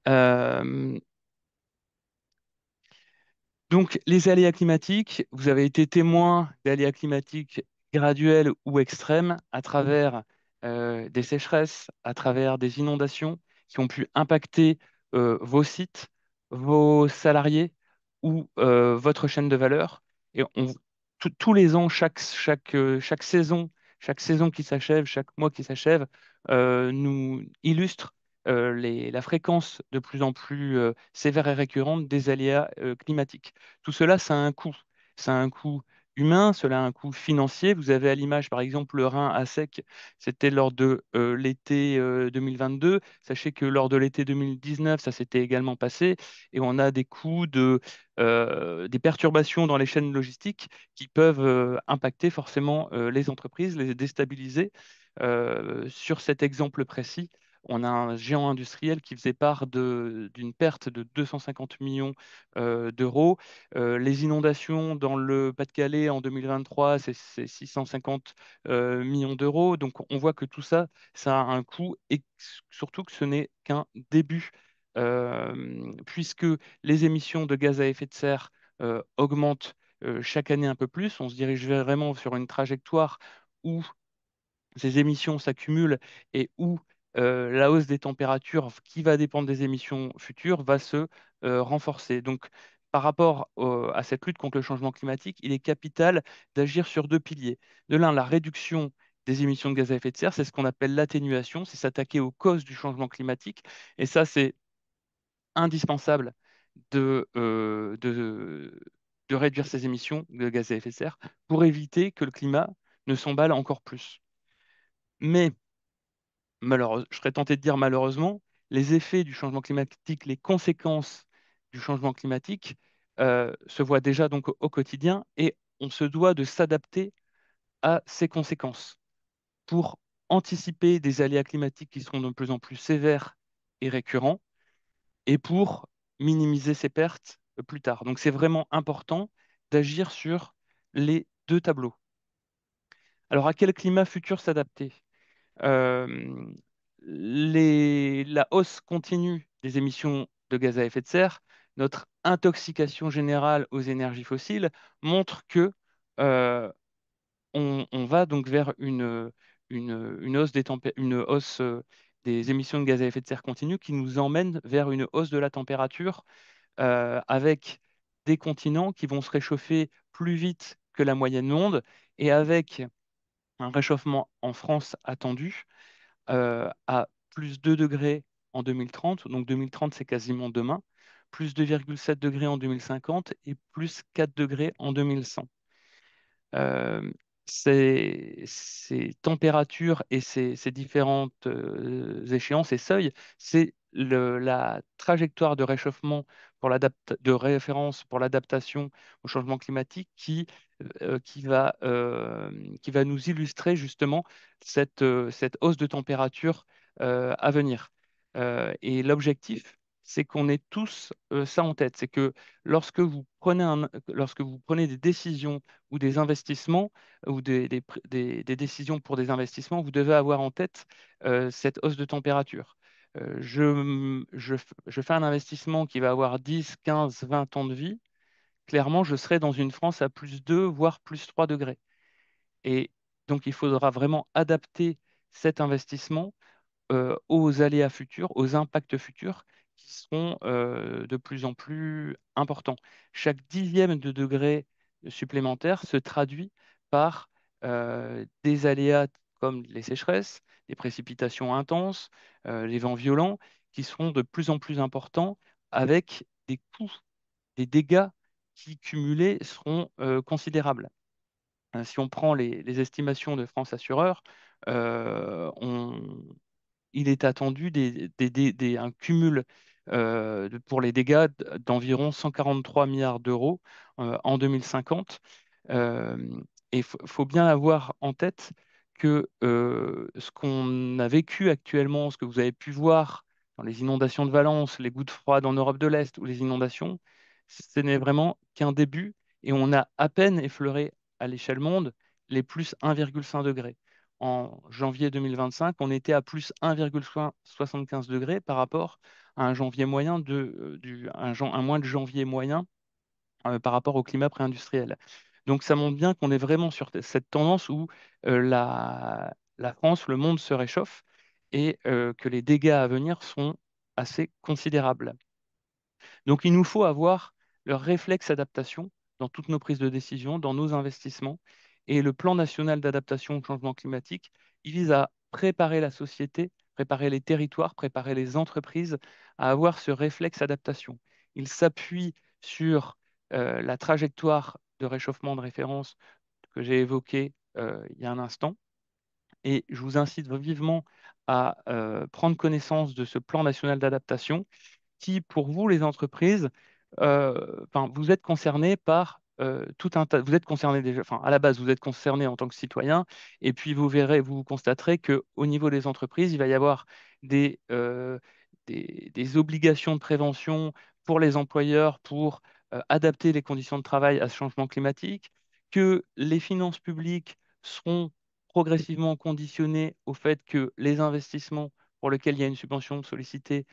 Euh, Donc, les aléas climatiques, vous avez été témoin d'aléas climatiques graduels ou extrêmes à travers des sécheresses, à travers des inondations qui ont pu impacter vos sites, vos salariés ou votre chaîne de valeur. Et tous les ans, chaque saison qui s'achève, chaque mois qui s'achève, nous illustre la fréquence de plus en plus sévère et récurrente des aléas climatiques. Tout cela, ça a un coût. Ça a un coût humain, cela a un coût financier. Vous avez à l'image, par exemple, le Rhin à sec, c'était lors de l'été 2022. Sachez que lors de l'été 2019, ça s'était également passé. Et on a des coûts des perturbations dans les chaînes logistiques qui peuvent impacter forcément les entreprises, les déstabiliser. Sur cet exemple précis, on a un géant industriel qui faisait part d'une perte de 250 millions d'euros. Les inondations dans le Pas-de-Calais en 2023, c'est 650 millions d'euros. Donc on voit que tout ça, ça a un coût et surtout que ce n'est qu'un début. Puisque les émissions de gaz à effet de serre augmentent chaque année un peu plus, on se dirige vraiment sur une trajectoire où ces émissions s'accumulent et où la hausse des températures, qui va dépendre des émissions futures, va se renforcer. Donc, par rapport à cette lutte contre le changement climatique, il est capital d'agir sur deux piliers. De l'un, la réduction des émissions de gaz à effet de serre, c'est ce qu'on appelle l'atténuation, c'est s'attaquer aux causes du changement climatique. Et ça, c'est indispensable de réduire ces émissions de gaz à effet de serre pour éviter que le climat ne s'emballe encore plus. Mais je serais tenté de dire malheureusement, les effets du changement climatique, les conséquences du changement climatique se voient déjà donc au quotidien et on se doit de s'adapter à ces conséquences pour anticiper des aléas climatiques qui seront de plus en plus sévères et récurrents et pour minimiser ces pertes plus tard. Donc c'est vraiment important d'agir sur les deux tableaux. Alors à quel climat futur s'adapter? euh, la hausse continue des émissions de gaz à effet de serre, notre intoxication générale aux énergies fossiles montre que on va donc vers une hausse une hausse des émissions de gaz à effet de serre continue qui nous emmène vers une hausse de la température avec des continents qui vont se réchauffer plus vite que la moyenne monde et avec un réchauffement en France attendu à plus 2 degrés en 2030, donc 2030 c'est quasiment demain, plus 2,7 degrés en 2050 et plus 4 degrés en 2100. Euh, ces températures et ces différentes échéances et seuils, c'est la trajectoire de réchauffement de référence pour l'adaptation au changement climatique qui va nous illustrer justement cette hausse de température à venir. Et l'objectif, c'est qu'on ait tous ça en tête. C'est que lorsque vous prenez des décisions ou des investissements ou des décisions pour des investissements, vous devez avoir en tête cette hausse de température. Je fais un investissement qui va avoir 10, 15, 20 ans de vie. Clairement, je serai dans une France à plus 2, voire plus 3 degrés. Et donc, il faudra vraiment adapter cet investissement aux aléas futurs, aux impacts futurs qui seront de plus en plus importants. Chaque dixième de degré supplémentaire se traduit par des aléas comme les sécheresses, les précipitations intenses, les vents violents, qui seront de plus en plus importants avec des coûts, des dégâts qui cumulés seront considérables. Si on prend les estimations de France Assureur, il est attendu un cumul pour les dégâts d'environ 143 milliards d'euros en 2050. Euh, et il faut bien avoir en tête que ce qu'on a vécu actuellement, ce que vous avez pu voir dans les inondations de Valence, les gouttes froides en Europe de l'Est ou les inondations, ce n'est vraiment qu'un début et on a à peine effleuré à l'échelle monde les plus 1,5 degrés. en janvier 2025, on était à plus 1,75 degrés par rapport à un janvier moyen un mois de janvier moyen par rapport au climat pré-industriel. Donc ça montre bien qu'on est vraiment sur cette tendance où la France, le monde se réchauffe et que les dégâts à venir sont assez considérables. Donc il nous faut avoir le réflexe adaptation dans toutes nos prises de décision, dans nos investissements. Et le plan national d'adaptation au changement climatique, il vise à préparer la société, préparer les territoires, préparer les entreprises à avoir ce réflexe adaptation. Il s'appuie sur la trajectoire de réchauffement de référence que j'ai évoquée il y a un instant. Et je vous incite vivement à prendre connaissance de ce plan national d'adaptation qui, pour vous, les entreprises, enfin, vous êtes concernés par tout un tas, vous êtes concernés déjà, enfin, à la base, vous êtes concernés en tant que citoyen, et puis vous verrez, vous constaterez qu'au niveau des entreprises, il va y avoir des, euh, des obligations de prévention pour les employeurs pour adapter les conditions de travail à ce changement climatique, que les finances publiques seront progressivement conditionnées au fait que les investissements pour lesquels il y a une subvention sollicitée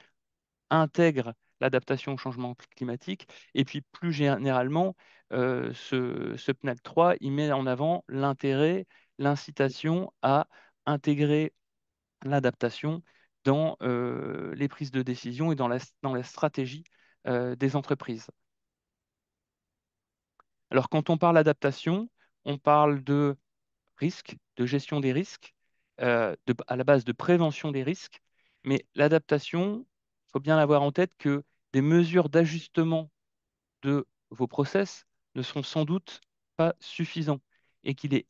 intègre l'adaptation au changement climatique. Et puis plus généralement, ce PNAC 3, il met en avant l'intérêt, l'incitation à intégrer l'adaptation dans les prises de décision et dans la stratégie des entreprises. Alors quand on parle d'adaptation, on parle de risque, de gestion des risques, à la base de prévention des risques. Mais l'adaptation, il faut bien avoir en tête que des mesures d'ajustement de vos process ne seront sans doute pas suffisants et qu'il est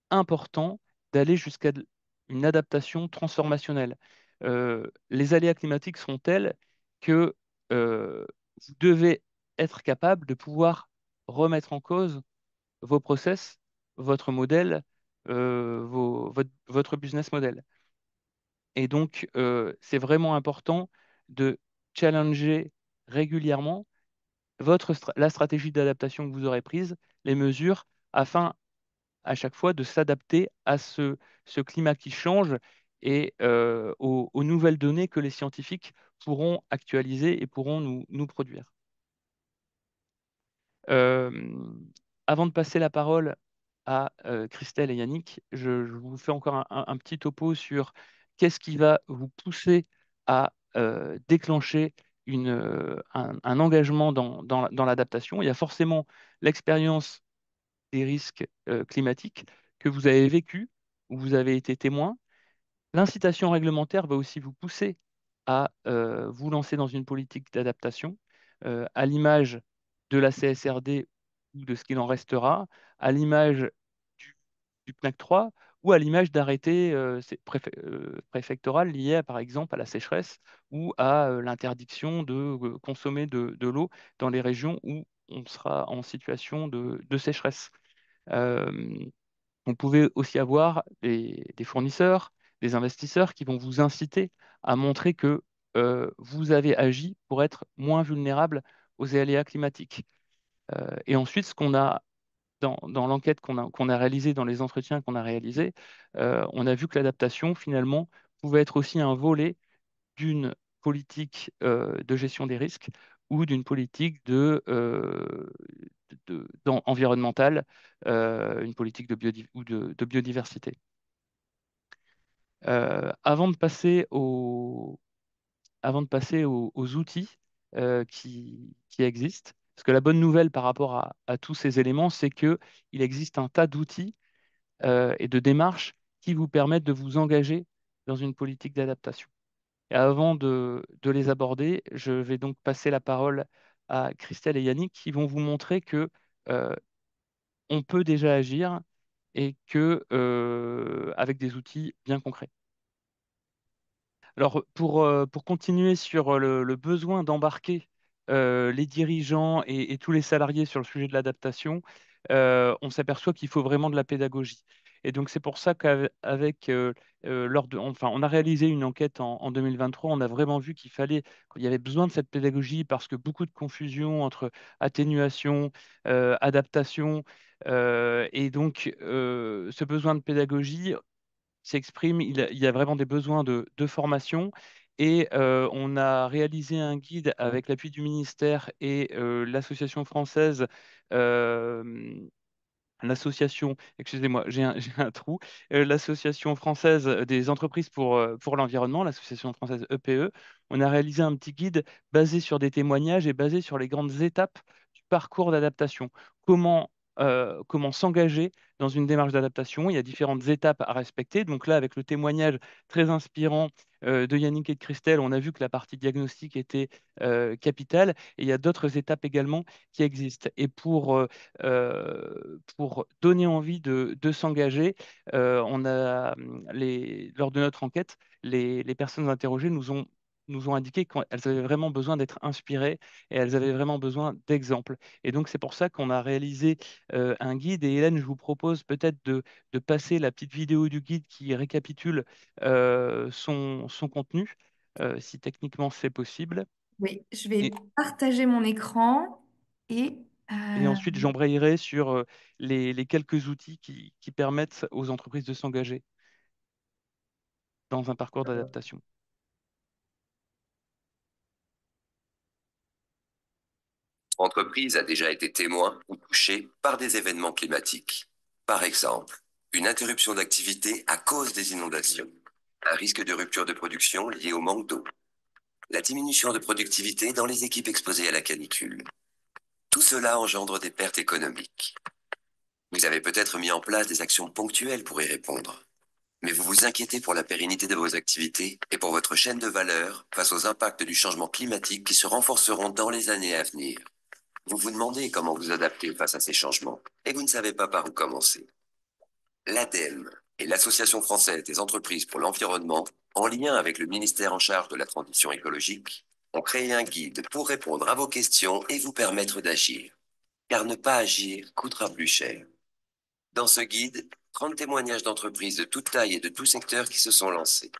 important d'aller jusqu'à une adaptation transformationnelle. Les aléas climatiques sont tels que vous devez être capable de pouvoir remettre en cause vos process, votre modèle, votre business model. Et donc, c'est vraiment important de challenger régulièrement la stratégie d'adaptation que vous aurez prise, les mesures, afin à chaque fois de s'adapter à ce climat qui change et aux nouvelles données que les scientifiques pourront actualiser et pourront nous produire. Euh, Avant de passer la parole à Christelle et Yannick, je vous fais encore un petit topo sur qu'est-ce qui va vous pousser à déclencher un engagement dans l'adaptation. Il y a forcément l'expérience des risques climatiques que vous avez vécu, où vous avez été témoin. L'incitation réglementaire va aussi vous pousser à vous lancer dans une politique d'adaptation, à l'image de la CSRD ou de ce qu'il en restera, à l'image du, du PNAC 3 ou à l'image d'arrêtés préfectorales liés, par exemple, à la sécheresse ou à l'interdiction de consommer de l'eau dans les régions où on sera en situation de sécheresse. Euh, Vous pouvez aussi avoir des fournisseurs, des investisseurs qui vont vous inciter à montrer que vous avez agi pour être moins vulnérable aux aléas climatiques. Et ensuite, ce qu'on a dans l'enquête qu'on a réalisée, dans les entretiens qu'on a réalisés, on a vu que l'adaptation, finalement, pouvait être aussi un volet d'une politique de gestion des risques ou d'une politique environnementale, une politique de biodiversité. Avant de passer aux outils qui existent, parce que la bonne nouvelle par rapport à tous ces éléments, c'est qu'il existe un tas d'outils et de démarches qui vous permettent de vous engager dans une politique d'adaptation. Et avant de les aborder, je vais donc passer la parole à Christelle et Yannick qui vont vous montrer que euh, on peut déjà agir et que avec des outils bien concrets. Alors, pour continuer sur le besoin d'embarquer les dirigeants et tous les salariés sur le sujet de l'adaptation, on s'aperçoit qu'il faut vraiment de la pédagogie. Et donc, c'est pour ça qu'avec, enfin, on a réalisé une enquête en 2023, on a vraiment vu qu'il y avait besoin de cette pédagogie parce que beaucoup de confusion entre atténuation, adaptation, et donc ce besoin de pédagogie s'exprime, il y a vraiment des besoins de formation. Et on a réalisé un guide avec l'appui du ministère et l'association française euh, l'association, excusez-moi, j'ai un trou, l'association française des entreprises pour l'environnement, l'association française EPE, on a réalisé un petit guide basé sur des témoignages et basé sur les grandes étapes du parcours d'adaptation. Comment s'engager dans une démarche d'adaptation. Il y a différentes étapes à respecter. Donc là, avec le témoignage très inspirant de Yannick et de Christelle, on a vu que la partie diagnostic était capitale. Et il y a d'autres étapes également qui existent. Et pour donner envie de s'engager. Lors de notre enquête, les personnes interrogées nous ont indiqué qu'elles avaient vraiment besoin d'être inspirées et elles avaient vraiment besoin d'exemples. Et donc, c'est pour ça qu'on a réalisé un guide. Et Hélène, je vous propose peut-être de passer la petite vidéo du guide qui récapitule son contenu, si techniquement c'est possible. Oui, je vais Et, partager mon écran et et euh, ensuite, j'embrayerai sur les quelques outils qui permettent aux entreprises de s'engager dans un parcours d'adaptation. Entreprise a déjà été témoin ou touchée par des événements climatiques. Par exemple, une interruption d'activité à cause des inondations, un risque de rupture de production lié au manque d'eau, la diminution de productivité dans les équipes exposées à la canicule. Tout cela engendre des pertes économiques. Vous avez peut-être mis en place des actions ponctuelles pour y répondre, mais vous vous inquiétez pour la pérennité de vos activités et pour votre chaîne de valeur face aux impacts du changement climatique qui se renforceront dans les années à venir. Vous vous demandez comment vous adapter face à ces changements et vous ne savez pas par où commencer. L'ADEME et l'Association française des entreprises pour l'environnement, en lien avec le ministère en charge de la transition écologique, ont créé un guide pour répondre à vos questions et vous permettre d'agir. Car ne pas agir coûtera plus cher. Dans ce guide, 30 témoignages d'entreprises de toute taille et de tout secteur qui se sont lancées.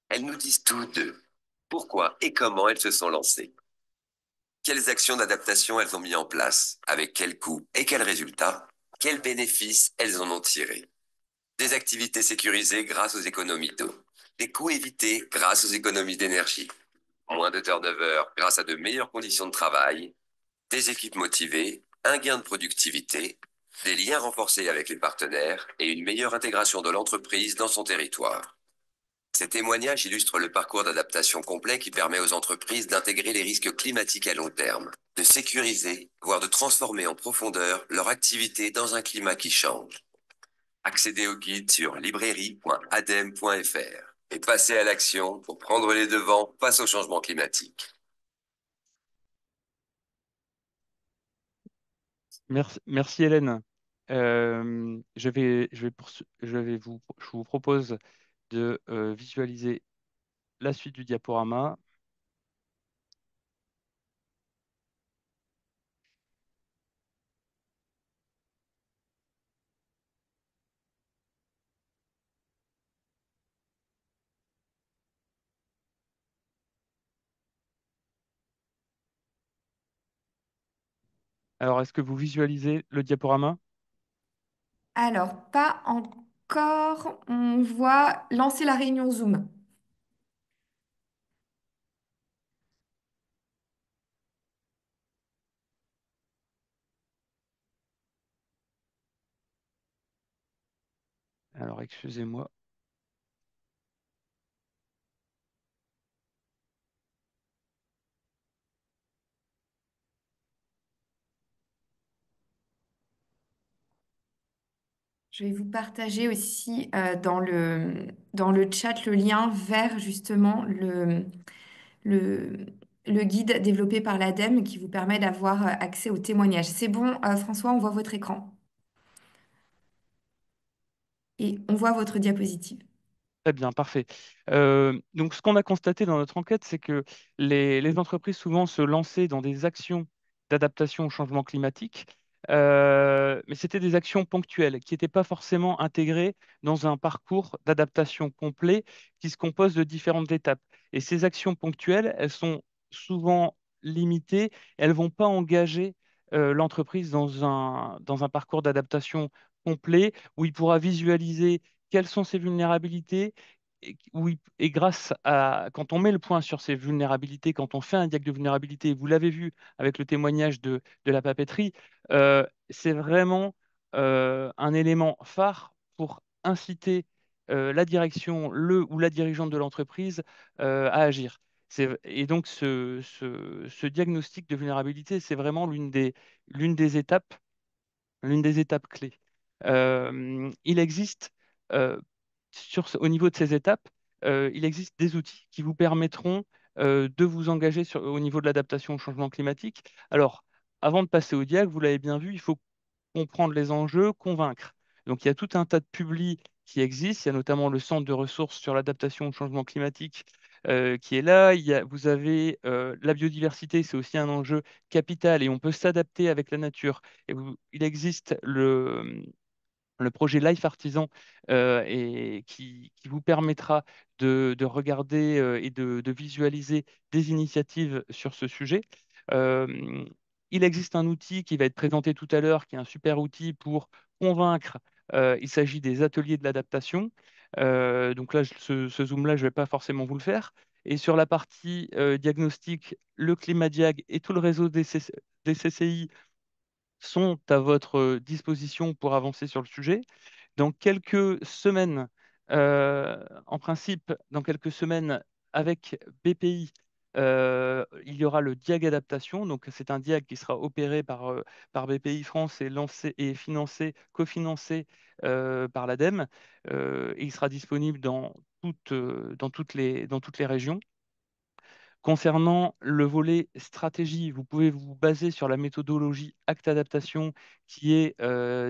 Elles nous disent tout d'eux. Pourquoi et comment elles se sont lancées. Quelles actions d'adaptation elles ont mis en place, avec quels coûts et quels résultats, quels bénéfices elles en ont tirés. Des activités sécurisées grâce aux économies d'eau, des coûts évités grâce aux économies d'énergie, moins de turnover grâce à de meilleures conditions de travail, des équipes motivées, un gain de productivité, des liens renforcés avec les partenaires et une meilleure intégration de l'entreprise dans son territoire. Ces témoignages illustrent le parcours d'adaptation complet qui permet aux entreprises d'intégrer les risques climatiques à long terme, de sécuriser, voire de transformer en profondeur leur activité dans un climat qui change. Accédez au guide sur librairie.adem.fr et passez à l'action pour prendre les devants face au changement climatique. Merci Hélène. Je vous propose de visualiser la suite du diaporama. Alors, est-ce que vous visualisez le diaporama? alors pas encore. On voit lancer la réunion Zoom. Alors, excusez-moi. Je vais vous partager aussi dans le chat le lien vers justement le, le guide développé par l'ADEME qui vous permet d'avoir accès aux témoignages. C'est bon, François, on voit votre écran et on voit votre diapositive. Très bien, parfait. Donc, ce qu'on a constaté dans notre enquête, c'est que les entreprises souvent se lançaient dans des actions d'adaptation au changement climatique, mais c'était des actions ponctuelles qui n'étaient pas forcément intégrées dans un parcours d'adaptation complet qui se compose de différentes étapes. Et ces actions ponctuelles, elles sont souvent limitées, elles vont pas engager l'entreprise dans un parcours d'adaptation complet où il pourra visualiser quelles sont ces vulnérabilités oui, et grâce à, quand on met le point sur ces vulnérabilités, quand on fait un diagnostic de vulnérabilité, vous l'avez vu avec le témoignage de la papeterie, c'est vraiment un élément phare pour inciter la direction, le ou la dirigeante de l'entreprise à agir. Et donc, ce diagnostic de vulnérabilité, c'est vraiment l'une des étapes l'une des étapes clés. Il existe, euh, au niveau de ces étapes, il existe des outils qui vous permettront de vous engager au niveau de l'adaptation au changement climatique. Alors, avant de passer au diag, vous l'avez bien vu, il faut comprendre les enjeux, convaincre. Donc, il y a tout un tas de publis qui existent. Il y a notamment le Centre de ressources sur l'adaptation au changement climatique qui est là. Vous avez la biodiversité, c'est aussi un enjeu capital et on peut s'adapter avec la nature. Il existe le projet Life Artisan qui vous permettra de regarder et de visualiser des initiatives sur ce sujet. Euh, il existe un outil qui va être présenté tout à l'heure, qui est un super outil pour convaincre. Il s'agit des ateliers de l'adaptation. Donc là, ce zoom-là, je ne vais pas forcément vous le faire. Et sur la partie diagnostic, le Climadiag et tout le réseau des CCI sont à votre disposition pour avancer sur le sujet. Dans quelques semaines, en principe, dans quelques semaines, avec BPI, il y aura le diag adaptation. Donc, c'est un diag qui sera opéré par BPI France et lancé et financé, cofinancé par l'ADEME. Et il sera disponible dans toutes les régions. Concernant le volet stratégie, vous pouvez vous baser sur la méthodologie Acte Adaptation qui est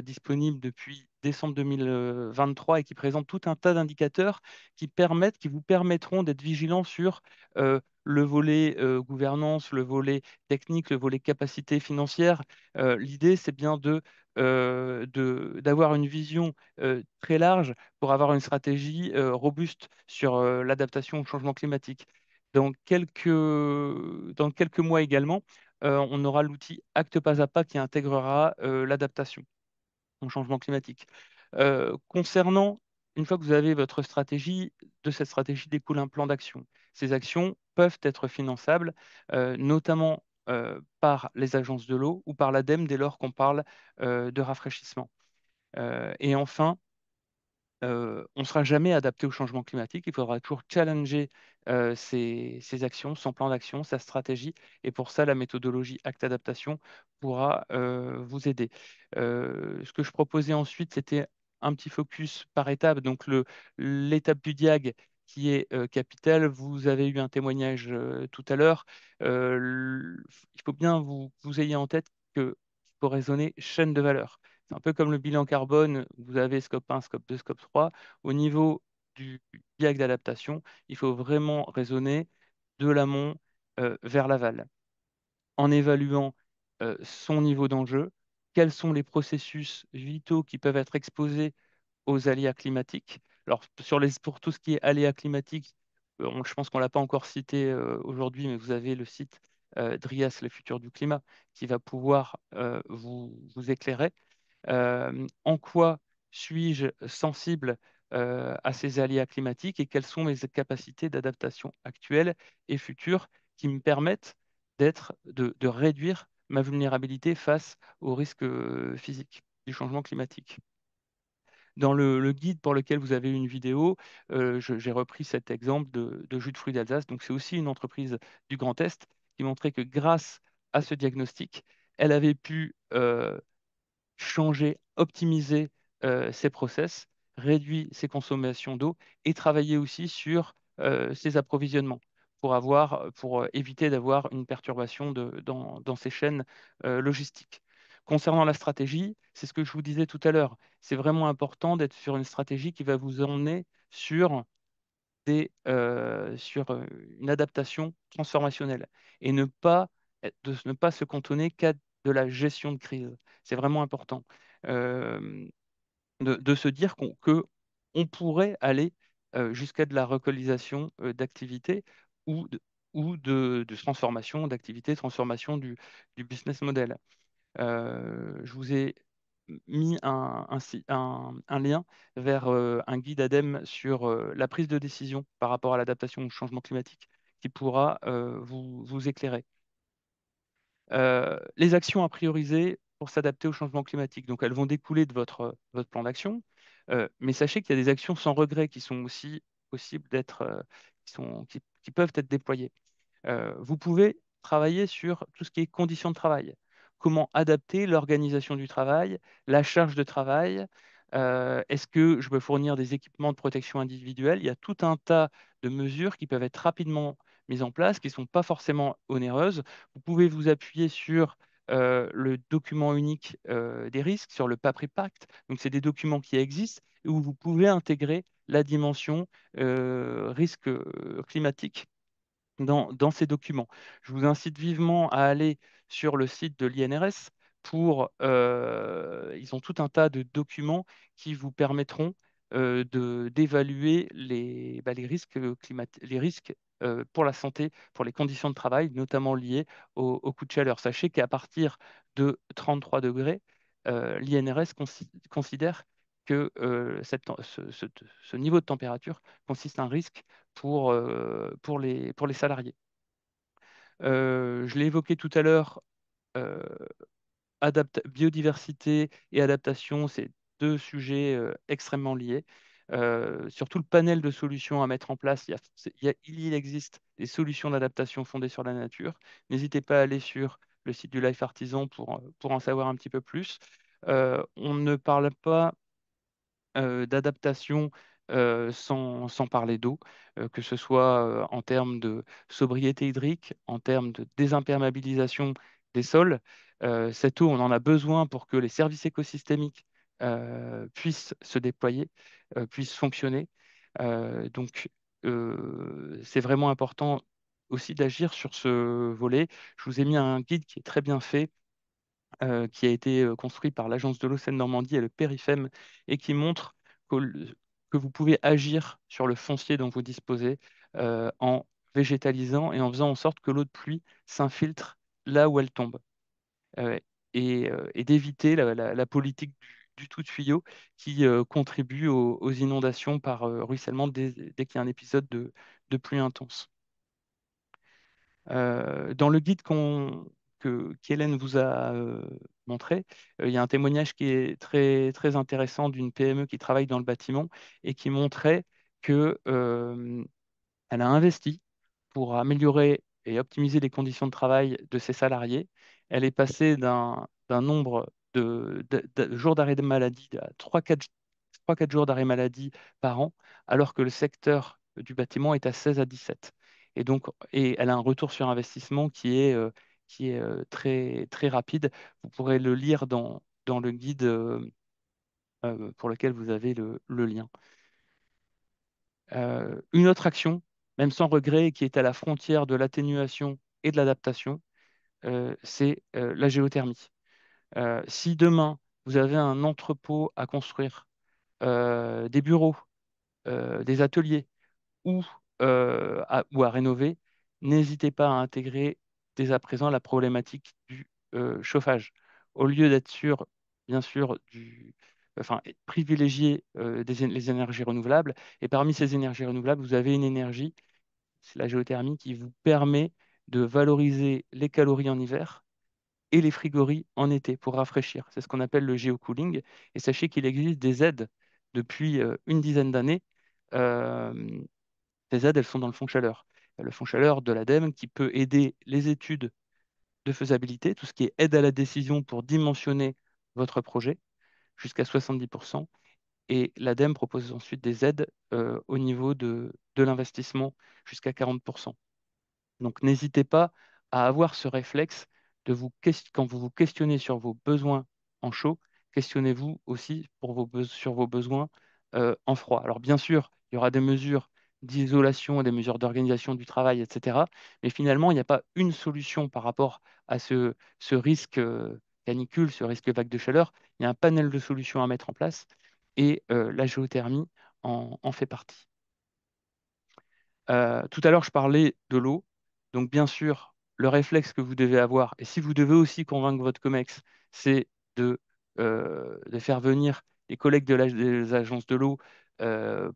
disponible depuis décembre 2023 et qui présente tout un tas d'indicateurs qui vous permettront d'être vigilants sur le volet gouvernance, le volet technique, le volet capacité financière. L'idée, c'est bien d'avoir une vision très large pour avoir une stratégie robuste sur l'adaptation au changement climatique. Dans quelques mois également, on aura l'outil Acte pas à pas qui intégrera l'adaptation au changement climatique. Concernant, une fois que vous avez votre stratégie, de cette stratégie découle un plan d'action. Ces actions peuvent être finançables, notamment par les agences de l'eau ou par l'ADEME dès lors qu'on parle de rafraîchissement. Et enfin, on ne sera jamais adapté au changement climatique. Il faudra toujours challenger ses actions, son plan d'action, sa stratégie. Et pour ça, la méthodologie Acte Adaptation pourra vous aider. Ce que je proposais ensuite, c'était un petit focus par étape. Donc, l'étape du diag qui est capitale. Vous avez eu un témoignage tout à l'heure. Il faut bien vous ayez en tête qu'il faut raisonner chaîne de valeur. C'est un peu comme le bilan carbone, vous avez scope 1, scope 2, scope 3. Au niveau du diag d'adaptation, il faut vraiment raisonner de l'amont vers l'aval, en évaluant son niveau d'enjeu, quels sont les processus vitaux qui peuvent être exposés aux aléas climatiques. Alors, pour tout ce qui est aléas climatiques, je pense qu'on ne l'a pas encore cité aujourd'hui, mais vous avez le site DRIAS, les futurs du climat, qui va pouvoir vous éclairer. En quoi suis-je sensible à ces aléas climatiques et quelles sont mes capacités d'adaptation actuelles et futures qui me permettent de réduire ma vulnérabilité face aux risques physiques du changement climatique. Dans le guide pour lequel vous avez une vidéo, j'ai repris cet exemple de jus de fruits d'Alsace. Donc, c'est aussi une entreprise du Grand Est qui montrait que grâce à ce diagnostic, elle avait pu changer, optimiser ses process, réduire ses consommations d'eau et travailler aussi sur ses approvisionnements pour éviter d'avoir une perturbation dans ces chaînes logistiques. Concernant la stratégie, c'est ce que je vous disais tout à l'heure. C'est vraiment important d'être sur une stratégie qui va vous emmener sur une adaptation transformationnelle et de ne pas se cantonner qu'à de la gestion de crise. C'est vraiment important euh, de se dire que on pourrait aller jusqu'à de la relocalisation d'activités ou de transformation d'activités, transformation du business model. Je vous ai mis un lien vers un guide ADEME sur la prise de décision par rapport à l'adaptation au changement climatique qui pourra vous éclairer. Les actions à prioriser pour s'adapter au changement climatique. Donc, elles vont découler de votre plan d'action, mais sachez qu'il y a des actions sans regret qui sont aussi possibles d'être, qui peuvent être déployées. Vous pouvez travailler sur tout ce qui est conditions de travail. Comment adapter l'organisation du travail, la charge de travail. Est-ce que je peux fournir des équipements de protection individuelle? Il y a tout un tas de mesures qui peuvent être rapidement mises en place, qui ne sont pas forcément onéreuses. Vous pouvez vous appuyer sur le document unique des risques, sur le PAPRI Pact. Donc, c'est des documents qui existent et où vous pouvez intégrer la dimension risque climatique dans ces documents. Je vous incite vivement à aller sur le site de l'INRS ils ont tout un tas de documents qui vous permettront d'évaluer les risques les risques pour la santé, pour les conditions de travail, notamment liés au coup de chaleur. Sachez qu'à partir de 33 degrés, l'INRS considère que ce niveau de température consiste un risque pour les salariés. Je l'ai évoqué tout à l'heure, euh, biodiversité et adaptation, c'est deux sujets extrêmement liés. Sur tout le panel de solutions à mettre en place, il existe des solutions d'adaptation fondées sur la nature. N'hésitez pas à aller sur le site du Life Artisan pour en savoir un petit peu plus. On ne parle pas d'adaptation sans parler d'eau, que ce soit en termes de sobriété hydrique, en termes de désimperméabilisation des sols. Cette eau, on en a besoin pour que les services écosystémiques puissent se déployer, puissent fonctionner. Donc, c'est vraiment important aussi d'agir sur ce volet. Je vous ai mis un guide qui est très bien fait qui a été construit par l'Agence de l'eau Seine-Normandie et le Périfem, et qui montre que vous pouvez agir sur le foncier dont vous disposez en végétalisant et en faisant en sorte que l'eau de pluie s'infiltre là où elle tombe, euh, et d'éviter la politique du tout tuyau qui contribue aux inondations par ruissellement dès qu'il y a un épisode de pluie intense. Dans le guide qu'Hélène vous a montré, il y a un témoignage qui est très, très intéressant d'une PME qui travaille dans le bâtiment et qui montrait que, elle a investi pour améliorer et optimiser les conditions de travail de ses salariés. Elle est passée d'un nombre de jours d'arrêt de maladie à 3-4 jours d'arrêt maladie par an, alors que le secteur du bâtiment est à 16 à 17. Et donc, elle a un retour sur investissement qui est très, très rapide. Vous pourrez le lire dans le guide pour lequel vous avez le lien. Une autre action, même sans regret, qui est à la frontière de l'atténuation et de l'adaptation, c'est la géothermie. Si demain, vous avez un entrepôt à construire, des bureaux, des ateliers ou à rénover, n'hésitez pas à intégrer dès à présent la problématique du chauffage. Au lieu d'être sûr, bien sûr, enfin, privilégier les énergies renouvelables. Et parmi ces énergies renouvelables, vous avez une énergie, c'est la géothermie, qui vous permet de valoriser les calories en hiver et les frigories en été pour rafraîchir. C'est ce qu'on appelle le géocooling. Et sachez qu'il existe des aides depuis une dizaine d'années. Euh, Ces aides, elles sont dans le fonds chaleur. Il y a le fonds chaleur de l'ADEME qui peut aider les études de faisabilité, tout ce qui est aide à la décision pour dimensionner votre projet, jusqu'à 70%. Et l'ADEME propose ensuite des aides au niveau de l'investissement jusqu'à 40%. Donc n'hésitez pas à avoir ce réflexe quand vous vous questionnez sur vos besoins en chaud, questionnez-vous aussi sur vos besoins en froid. Alors bien sûr, il y aura des mesures d'isolation et des mesures d'organisation du travail, etc. Mais finalement, il n'y a pas une solution par rapport à ce risque canicule, ce risque vague de chaleur. Il y a un panel de solutions à mettre en place et la géothermie en fait partie. Tout à l'heure, je parlais de l'eau. Donc, bien sûr, le réflexe que vous devez avoir, et si vous devez aussi convaincre votre COMEX, c'est de de faire venir les collègues des agences de l'eau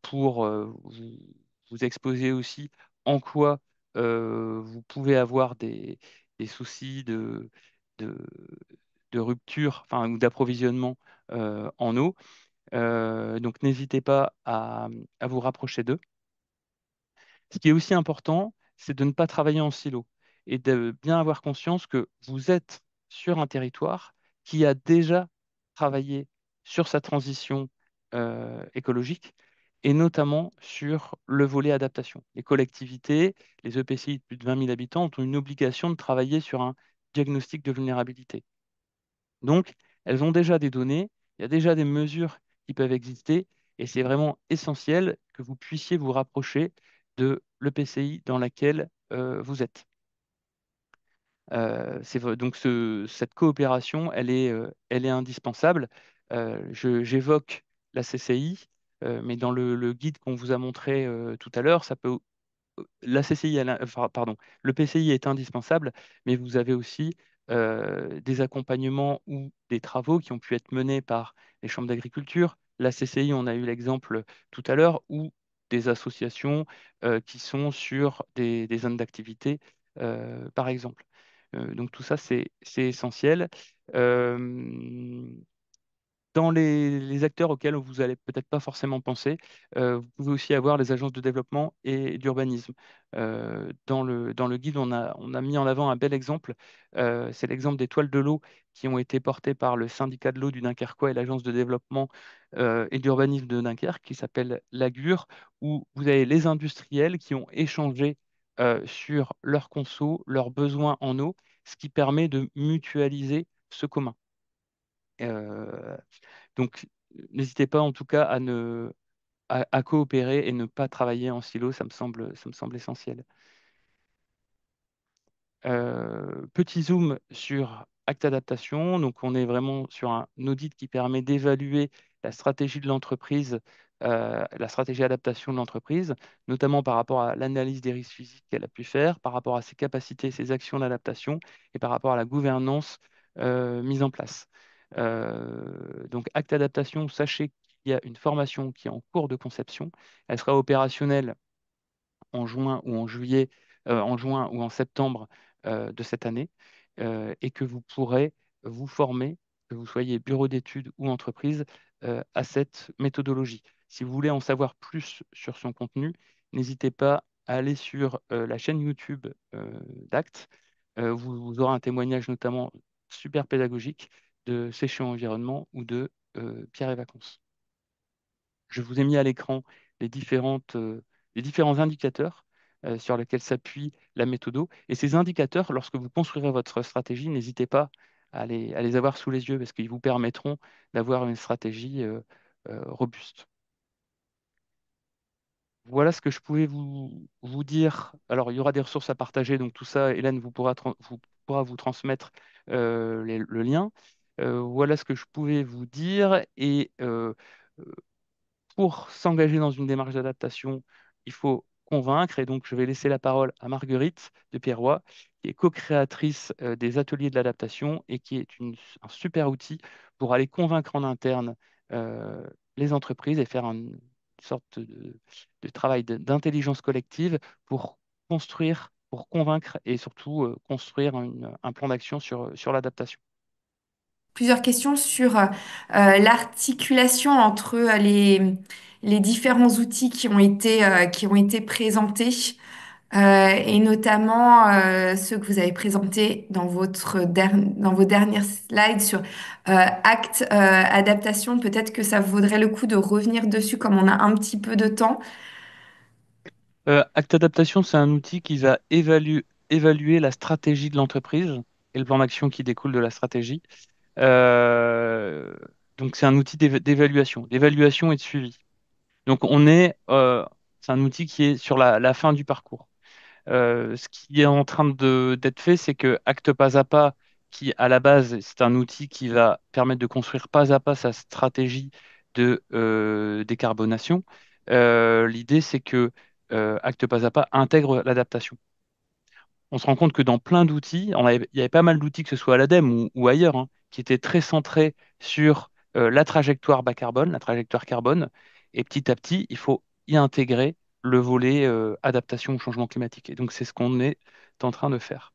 pour vous exposer aussi en quoi vous pouvez avoir des soucis de, de rupture, enfin, ou d'approvisionnement en eau. Donc n'hésitez pas à vous rapprocher d'eux. Ce qui est aussi important, c'est de ne pas travailler en silo et de bien avoir conscience que vous êtes sur un territoire qui a déjà travaillé sur sa transition écologique et notamment sur le volet adaptation. Les collectivités, les EPCI de plus de 20 000 habitants ont une obligation de travailler sur un diagnostic de vulnérabilité. Donc, elles ont déjà des données, il y a déjà des mesures qui peuvent exister, et c'est vraiment essentiel que vous puissiez vous rapprocher de l'EPCI dans laquelle vous êtes. Donc, cette coopération, elle est indispensable. J'évoque la CCI, mais dans le guide qu'on vous a montré tout à l'heure, ça peut la CCI, enfin, pardon, le PCI est indispensable, mais vous avez aussi des accompagnements ou des travaux qui ont pu être menés par les chambres d'agriculture. La CCI, on a eu l'exemple tout à l'heure, ou des associations qui sont sur des zones d'activité, par exemple. Donc tout ça, c'est essentiel. Euh, Dans les acteurs auxquels vous allez peut-être pas forcément penser, vous pouvez aussi avoir les agences de développement et d'urbanisme. Dans le guide, on a mis en avant un bel exemple. C'est l'exemple des toiles de l'eau qui ont été portées par le syndicat de l'eau du Dunkerquois et l'agence de développement et d'urbanisme de Dunkerque, qui s'appelle l'AGUR, où vous avez les industriels qui ont échangé sur leurs consos, leurs besoins en eau, ce qui permet de mutualiser ce commun. Euh, donc, n'hésitez pas en tout cas à coopérer et ne pas travailler en silo, ça me semble essentiel. Petit zoom sur Acte Adaptation. Donc, on est vraiment sur un audit qui permet d'évaluer la stratégie de l'entreprise, la stratégie d'adaptation de l'entreprise, notamment par rapport à l'analyse des risques physiques qu'elle a pu faire, par rapport à ses capacités, ses actions d'adaptation et par rapport à la gouvernance mise en place. Donc, Acte Adaptation, sachez qu'il y a une formation qui est en cours de conception. Elle sera opérationnelle en juin ou en juillet, en juin ou en septembre de cette année, et que vous pourrez vous former, que vous soyez bureau d'études ou entreprise, à cette méthodologie. Si vous voulez en savoir plus sur son contenu, n'hésitez pas à aller sur la chaîne YouTube d'Act. Vous aurez un témoignage notamment super pédagogique de Séché Environnement ou de Pierre et Vacances. Je vous ai mis à l'écran les différents indicateurs sur lesquels s'appuie la méthode. Et ces indicateurs, lorsque vous construirez votre stratégie, n'hésitez pas à les avoir sous les yeux parce qu'ils vous permettront d'avoir une stratégie robuste. Voilà ce que je pouvais vous dire. Alors, il y aura des ressources à partager, donc tout ça, Hélène pourra vous transmettre le lien. Voilà ce que je pouvais vous dire. Et pour s'engager dans une démarche d'adaptation, il faut convaincre. Et donc, je vais laisser la parole à Marguerite de Pierroy, qui est co-créatrice des ateliers de l'adaptation et qui est un super outil pour aller convaincre en interne euh, les entreprises et faire une sorte de travail d'intelligence collective pour construire, pour convaincre et surtout construire un plan d'action sur l'adaptation. Plusieurs questions sur l'articulation entre les différents outils qui ont été présentés et notamment ceux que vous avez présentés dans dans vos dernières slides sur acte adaptation. Peut-être que ça vaudrait le coup de revenir dessus comme on a un petit peu de temps. Acte Adaptation, c'est un outil qui va évaluer la stratégie de l'entreprise et le plan d'action qui découle de la stratégie. Euh, donc, c'est un outil d'évaluation et de suivi. Donc, c'est un outil qui est sur la fin du parcours. Ce qui est en train d'être fait, c'est que Acte Pas à Pas, qui à la base, c'est un outil qui va permettre de construire pas à pas sa stratégie de décarbonation. L'idée, c'est que Acte Pas à Pas intègre l'adaptation. On se rend compte que dans plein d'outils, il y avait pas mal d'outils, que ce soit à l'ADEME ou ailleurs, hein, qui était très centré sur la trajectoire bas carbone, la trajectoire carbone, et petit à petit, il faut y intégrer le volet adaptation au changement climatique. Et donc, c'est ce qu'on est en train de faire.